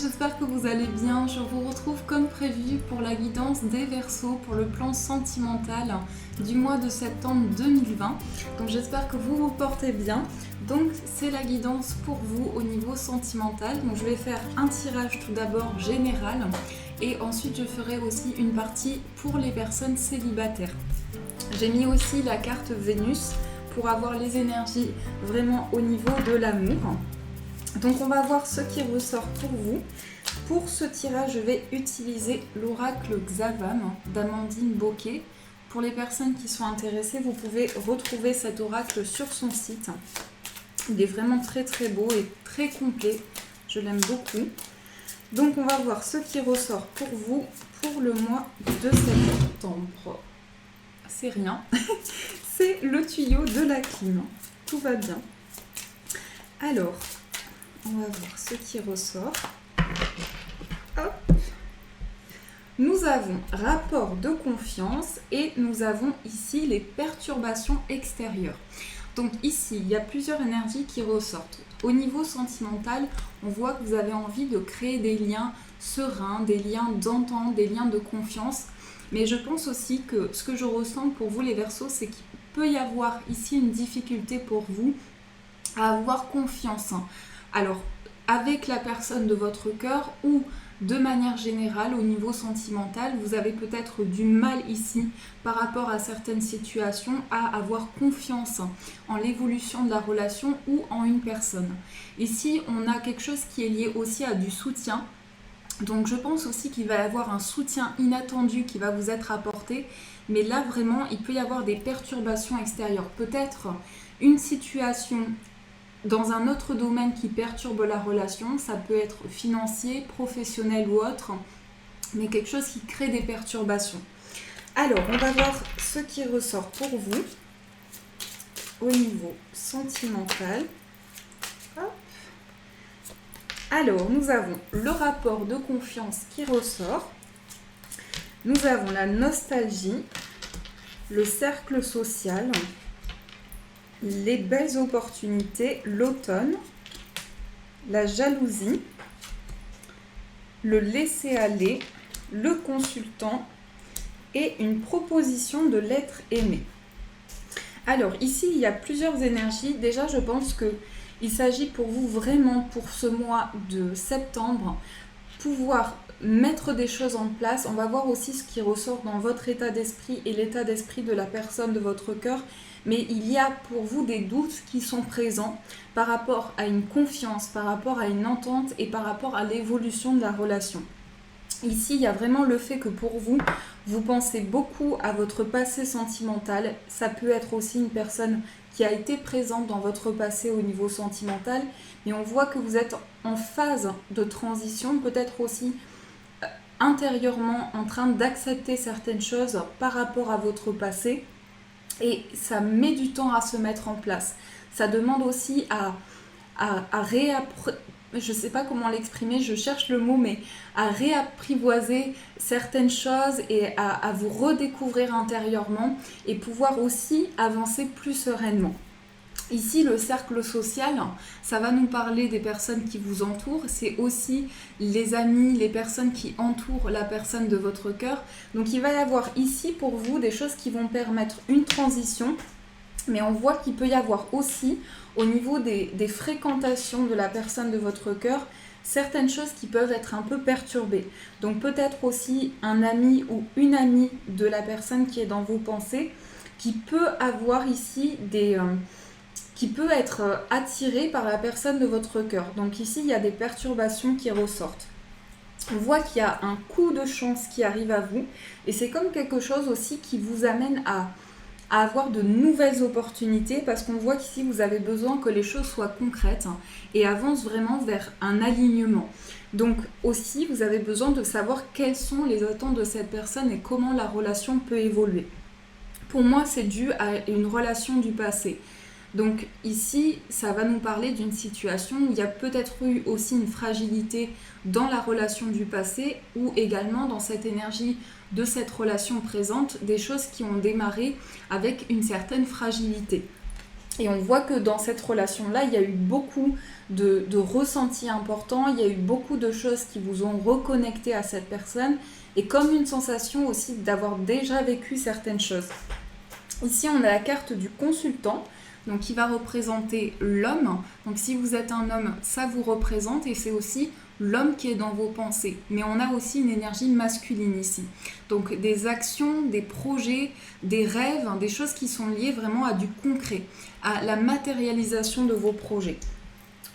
j'espère que vous allez bien. Je vous retrouve comme prévu pour la guidance des Verseaux pour le plan sentimental du mois de septembre 2020. Donc j'espère que vous vous portez bien. Donc c'est la guidance pour vous au niveau sentimental. Donc je vais faire un tirage tout d'abord général et ensuite je ferai aussi une partie pour les personnes célibataires. J'ai mis aussi la carte Vénus pour avoir les énergies vraiment au niveau de l'amour. Donc on va voir ce qui ressort pour vous. Pour ce tirage, je vais utiliser l'oracle Xavam d'Amandine Bocquet. Pour les personnes qui sont intéressées, vous pouvez retrouver cet oracle sur son site. Il est vraiment très très beau et très complet. Je l'aime beaucoup. Donc on va voir ce qui ressort pour vous pour le mois de septembre. C'est rien. C'est le tuyau de la clim. Tout va bien. Alors, on va voir ce qui ressort. Hop. Nous avons rapport de confiance et nous avons ici les perturbations extérieures. Donc ici, il y a plusieurs énergies qui ressortent. Au niveau sentimental, on voit que vous avez envie de créer des liens sereins, des liens d'entente, des liens de confiance. Mais je pense aussi que ce que je ressens pour vous les Verseaux, c'est qu'il peut y avoir ici une difficulté pour vous à avoir confiance. Alors, avec la personne de votre cœur ou de manière générale au niveau sentimental, vous avez peut-être du mal ici par rapport à certaines situations à avoir confiance en l'évolution de la relation ou en une personne. Ici, on a quelque chose qui est lié aussi à du soutien. Donc je pense aussi qu'il va y avoir un soutien inattendu qui va vous être apporté. Mais là, vraiment, il peut y avoir des perturbations extérieures. Peut-être une situation dans un autre domaine qui perturbe la relation, ça peut être financier, professionnel ou autre, mais quelque chose qui crée des perturbations. Alors, on va voir ce qui ressort pour vous au niveau sentimental. Hop. Alors, nous avons le rapport de confiance qui ressort. Nous avons la nostalgie, le cercle social, les belles opportunités, l'automne, la jalousie, le laisser-aller, le consultant et une proposition de l'être aimé. Alors ici, il y a plusieurs énergies. Déjà, je pense qu'il s'agit pour vous vraiment pour ce mois de septembre, pouvoir mettre des choses en place. On va voir aussi ce qui ressort dans votre état d'esprit et l'état d'esprit de la personne de votre cœur. Mais il y a pour vous des doutes qui sont présents par rapport à une confiance, par rapport à une entente et par rapport à l'évolution de la relation. Ici, il y a vraiment le fait que pour vous, vous pensez beaucoup à votre passé sentimental. Ça peut être aussi une personne qui a été présente dans votre passé au niveau sentimental. Mais on voit que vous êtes en phase de transition, peut-être aussi intérieurement en train d'accepter certaines choses par rapport à votre passé. Et ça met du temps à se mettre en place. Ça demande aussi je ne sais pas comment l'exprimer, je cherche le mot, mais à réapprivoiser certaines choses et à vous redécouvrir intérieurement et pouvoir aussi avancer plus sereinement. Ici, le cercle social, ça va nous parler des personnes qui vous entourent. C'est aussi les amis, les personnes qui entourent la personne de votre cœur. Donc, il va y avoir ici pour vous des choses qui vont permettre une transition. Mais on voit qu'il peut y avoir aussi, au niveau des fréquentations de la personne de votre cœur, certaines choses qui peuvent être un peu perturbées. Donc, peut-être aussi un ami ou une amie de la personne qui est dans vos pensées qui peut avoir ici qui peut être attiré par la personne de votre cœur. Donc ici, il y a des perturbations qui ressortent. On voit qu'il y a un coup de chance qui arrive à vous et c'est comme quelque chose aussi qui vous amène à avoir de nouvelles opportunités parce qu'on voit qu'ici, vous avez besoin que les choses soient concrètes et avancent vraiment vers un alignement. Donc aussi, vous avez besoin de savoir quelles sont les attentes de cette personne et comment la relation peut évoluer. Pour moi, c'est dû à une relation du passé. Donc ici, ça va nous parler d'une situation où il y a peut-être eu aussi une fragilité dans la relation du passé ou également dans cette énergie de cette relation présente, des choses qui ont démarré avec une certaine fragilité. Et on voit que dans cette relation-là, il y a eu beaucoup de ressentis importants, il y a eu beaucoup de choses qui vous ont reconnecté à cette personne, et comme une sensation aussi d'avoir déjà vécu certaines choses. Ici, on a la carte du consultant, donc qui va représenter l'homme. Donc si vous êtes un homme, ça vous représente, et c'est aussi l'homme qui est dans vos pensées. Mais on a aussi une énergie masculine ici. Donc des actions, des projets, des rêves, des choses qui sont liées vraiment à du concret, à la matérialisation de vos projets.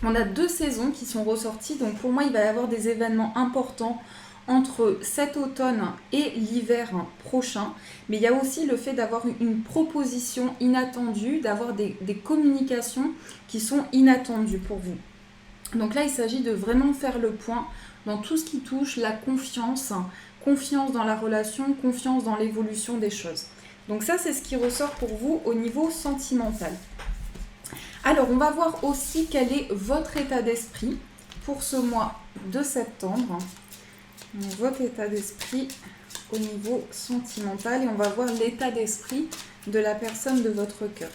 On a 2 saisons qui sont ressorties, donc pour moi il va y avoir des événements importants entre cet automne et l'hiver prochain, mais il y a aussi le fait d'avoir une proposition inattendue, d'avoir des communications qui sont inattendues pour vous. Donc là, il s'agit de vraiment faire le point dans tout ce qui touche la confiance, confiance dans la relation, confiance dans l'évolution des choses. Donc ça, c'est ce qui ressort pour vous au niveau sentimental. Alors, on va voir aussi quel est votre état d'esprit pour ce mois de septembre. Donc, votre état d'esprit au niveau sentimental, et on va voir l'état d'esprit de la personne de votre cœur.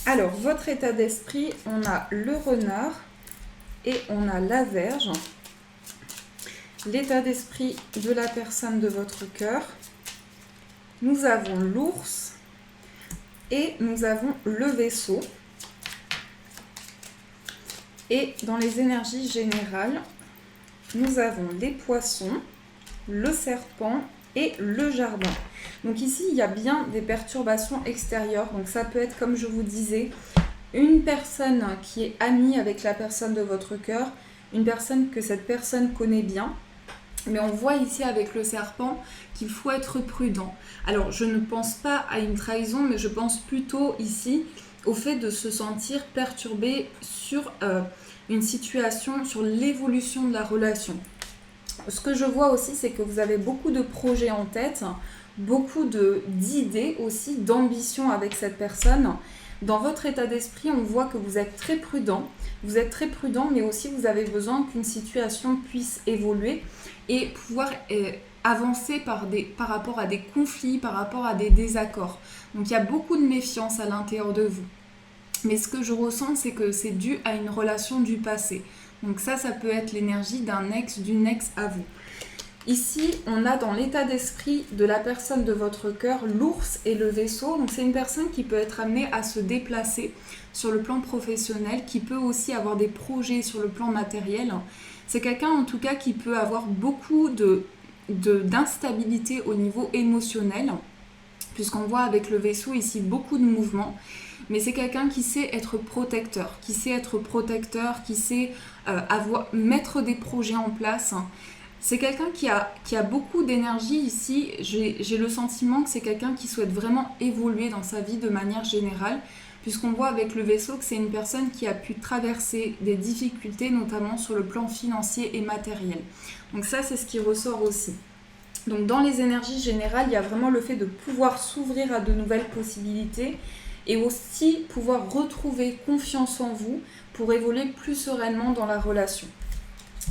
Alors, votre état d'esprit, on a le renard et on a la Vierge. L'état d'esprit de la personne de votre cœur, nous avons l'ours et nous avons le Verseau. Et dans les énergies générales, nous avons les poissons, le serpent et le jardin. Donc ici, il y a bien des perturbations extérieures. Donc ça peut être, comme je vous disais, une personne qui est amie avec la personne de votre cœur, une personne que cette personne connaît bien. Mais on voit ici avec le serpent qu'il faut être prudent. Alors, je ne pense pas à une trahison, mais je pense plutôt ici au fait de se sentir perturbé sur une situation, sur l'évolution de la relation. Ce que je vois aussi, c'est que vous avez beaucoup de projets en tête, beaucoup d'idées aussi, d'ambition avec cette personne. Dans votre état d'esprit, on voit que vous êtes très prudent. Vous êtes très prudent, mais aussi vous avez besoin qu'une situation puisse évoluer et pouvoir avancer par rapport à des conflits, par rapport à des désaccords. Donc il y a beaucoup de méfiance à l'intérieur de vous. Mais ce que je ressens, c'est que c'est dû à une relation du passé. Donc ça peut être l'énergie d'un ex, d'une ex à vous. Ici, on a dans l'état d'esprit de la personne de votre cœur l'ours et le Verseau. Donc c'est une personne qui peut être amenée à se déplacer sur le plan professionnel, qui peut aussi avoir des projets sur le plan matériel. C'est quelqu'un en tout cas qui peut avoir beaucoup d'instabilité au niveau émotionnel, puisqu'on voit avec le Verseau ici beaucoup de mouvements. Mais c'est quelqu'un qui sait être protecteur, qui sait mettre des projets en place. C'est quelqu'un qui a beaucoup d'énergie ici. J'ai le sentiment que c'est quelqu'un qui souhaite vraiment évoluer dans sa vie de manière générale, puisqu'on voit avec le Verseau que c'est une personne qui a pu traverser des difficultés, notamment sur le plan financier et matériel. Donc ça, c'est ce qui ressort aussi. Donc dans les énergies générales, il y a vraiment le fait de pouvoir s'ouvrir à de nouvelles possibilités, et aussi pouvoir retrouver confiance en vous pour évoluer plus sereinement dans la relation.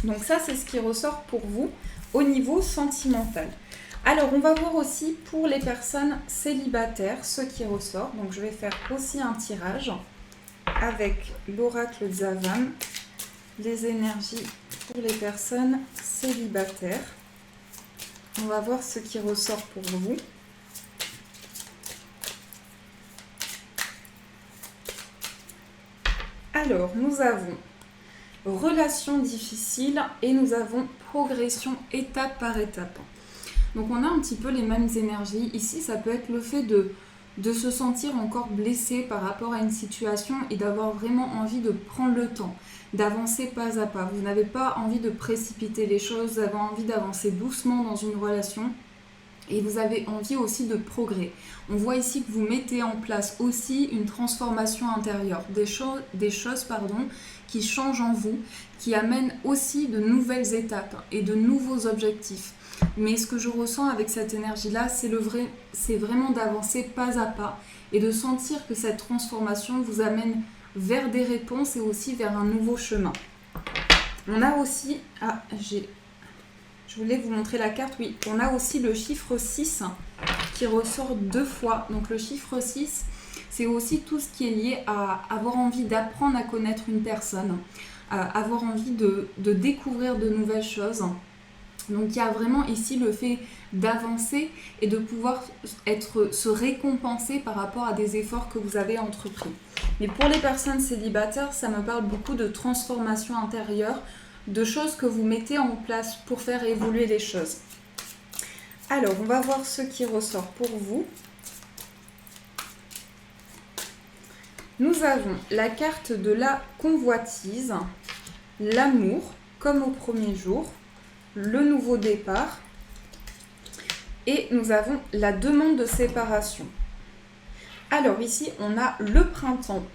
Donc ça, c'est ce qui ressort pour vous au niveau sentimental. Alors, on va voir aussi pour les personnes célibataires ce qui ressort. Donc, je vais faire aussi un tirage avec l'oracle Zavan, les énergies pour les personnes célibataires. On va voir ce qui ressort pour vous. Alors, nous avons relation difficile et nous avons progression étape par étape. Donc, on a un petit peu les mêmes énergies. Ici, ça peut être le fait de se sentir encore blessé par rapport à une situation et d'avoir vraiment envie de prendre le temps, d'avancer pas à pas. Vous n'avez pas envie de précipiter les choses, vous avez envie d'avancer doucement dans une relation. Et vous avez envie aussi de progrès. On voit ici que vous mettez en place aussi une transformation intérieure, des choses qui changent en vous, qui amènent aussi de nouvelles étapes et de nouveaux objectifs. Mais ce que je ressens avec cette énergie-là, c'est vraiment d'avancer pas à pas et de sentir que cette transformation vous amène vers des réponses et aussi vers un nouveau chemin. On a aussi... Je voulais vous montrer la carte, oui. On a aussi le chiffre 6 qui ressort 2 fois. Donc le chiffre 6, c'est aussi tout ce qui est lié à avoir envie d'apprendre à connaître une personne, avoir envie de découvrir de nouvelles choses. Donc il y a vraiment ici le fait d'avancer et de pouvoir se récompenser par rapport à des efforts que vous avez entrepris. Mais pour les personnes célibataires, ça me parle beaucoup de transformation intérieure, de choses que vous mettez en place pour faire évoluer les choses. Alors, on va voir ce qui ressort pour vous. Nous avons la carte de la convoitise, l'amour, comme au premier jour, le nouveau départ, et nous avons la demande de séparation. Alors ici, on a le printemps.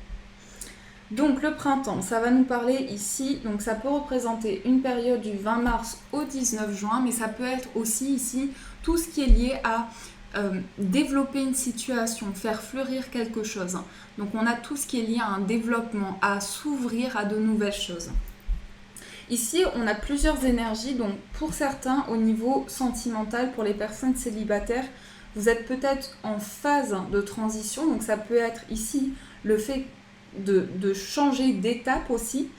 Donc le printemps, ça va nous parler ici, donc ça peut représenter une période du 20 mars au 19 juin, mais ça peut être aussi ici tout ce qui est lié à développer une situation, faire fleurir quelque chose. Donc on a tout ce qui est lié à un développement, à s'ouvrir à de nouvelles choses. Ici, on a plusieurs énergies, donc pour certains, au niveau sentimental, pour les personnes célibataires, vous êtes peut-être en phase de transition, donc ça peut être ici le fait de changer d'étape aussi,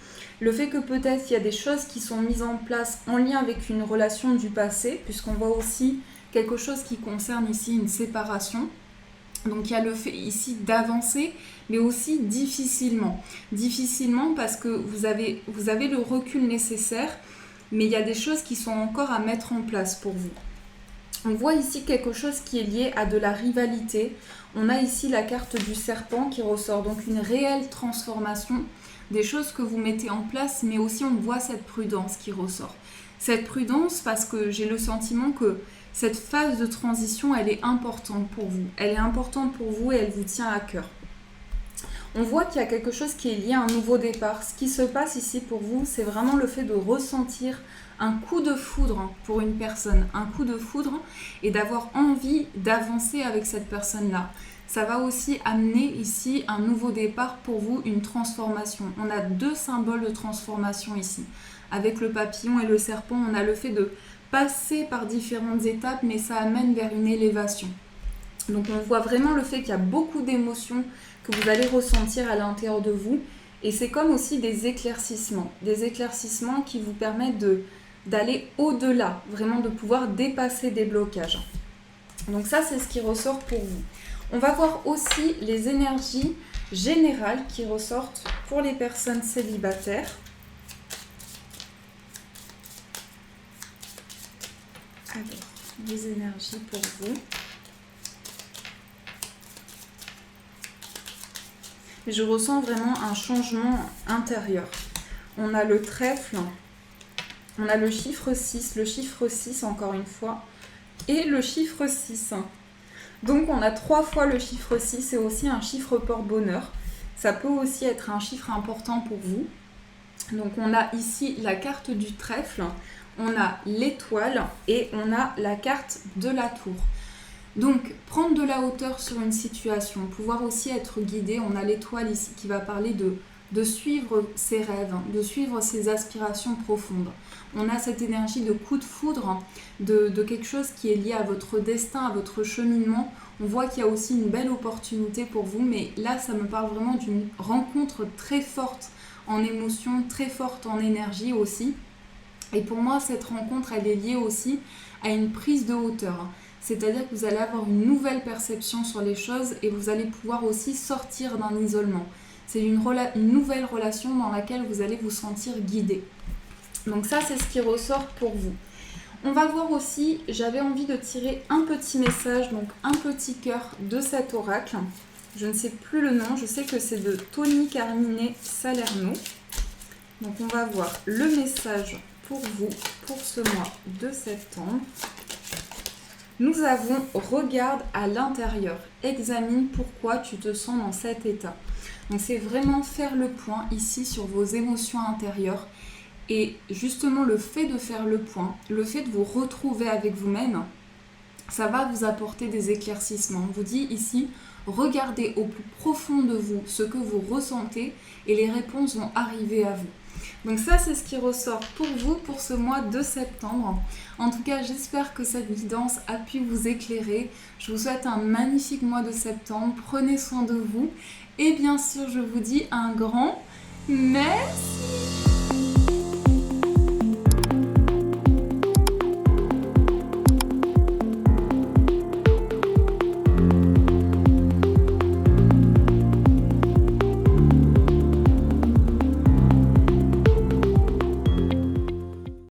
le fait que peut-être il y a des choses qui sont mises en place en lien avec une relation du passé, puisqu'on voit aussi quelque chose qui concerne ici une séparation. Donc il y a le fait ici d'avancer, mais aussi difficilement. Difficilement parce que vous avez le recul nécessaire, mais il y a des choses qui sont encore à mettre en place pour vous. On voit ici quelque chose qui est lié à de la rivalité. On a ici la carte du serpent qui ressort, donc une réelle transformation, des choses que vous mettez en place, mais aussi on voit cette prudence qui ressort. Cette prudence parce que j'ai le sentiment que cette phase de transition, elle est importante pour vous. Elle est importante pour vous et elle vous tient à cœur. On voit qu'il y a quelque chose qui est lié à un nouveau départ. Ce qui se passe ici pour vous, c'est vraiment le fait de ressentir un coup de foudre pour une personne, un coup de foudre et d'avoir envie d'avancer avec cette personne-là. Ça va aussi amener ici un nouveau départ pour vous, une transformation. On a deux symboles de transformation ici. Avec le papillon et le serpent, on a le fait de passer par différentes étapes, mais ça amène vers une élévation. Donc on voit vraiment le fait qu'il y a beaucoup d'émotions que vous allez ressentir à l'intérieur de vous. Et c'est comme aussi des éclaircissements qui vous permettent d'aller au-delà, vraiment de pouvoir dépasser des blocages. Donc ça, c'est ce qui ressort pour vous. On va voir aussi les énergies générales qui ressortent pour les personnes célibataires. Alors, les énergies pour vous. Et je ressens vraiment un changement intérieur. On a le trèfle, on a le chiffre 6 encore une fois, et le chiffre 6. Donc on a 3 fois le chiffre 6 et aussi un chiffre porte-bonheur. Ça peut aussi être un chiffre important pour vous. Donc on a ici la carte du trèfle, on a l'étoile et on a la carte de la tour. Donc prendre de la hauteur sur une situation, pouvoir aussi être guidé. On a l'étoile ici qui va parler de suivre ses rêves, de suivre ses aspirations profondes. On a cette énergie de coup de foudre, de quelque chose qui est lié à votre destin, à votre cheminement. On voit qu'il y a aussi une belle opportunité pour vous, mais là ça me parle vraiment d'une rencontre très forte en émotion, très forte en énergie aussi. Et pour moi, cette rencontre, elle est liée aussi à une prise de hauteur. C'est-à-dire que vous allez avoir une nouvelle perception sur les choses et vous allez pouvoir aussi sortir d'un isolement. C'est une nouvelle relation dans laquelle vous allez vous sentir guidé. Donc ça, c'est ce qui ressort pour vous. On va voir aussi, j'avais envie de tirer un petit message, donc un petit cœur de cet oracle. Je ne sais plus le nom, je sais que c'est de Tony Carmine Salerno. Donc on va voir le message pour vous, pour ce mois de septembre. Nous avons regarde à l'intérieur, examine pourquoi tu te sens dans cet état. Donc c'est vraiment faire le point ici sur vos émotions intérieures et justement le fait de faire le point, le fait de vous retrouver avec vous-même, ça va vous apporter des éclaircissements. On vous dit ici, regardez au plus profond de vous ce que vous ressentez et les réponses vont arriver à vous. Donc ça, c'est ce qui ressort pour vous pour ce mois de septembre. En tout cas, j'espère que cette guidance a pu vous éclairer. Je vous souhaite un magnifique mois de septembre. Prenez soin de vous. Et bien sûr, je vous dis un grand merci.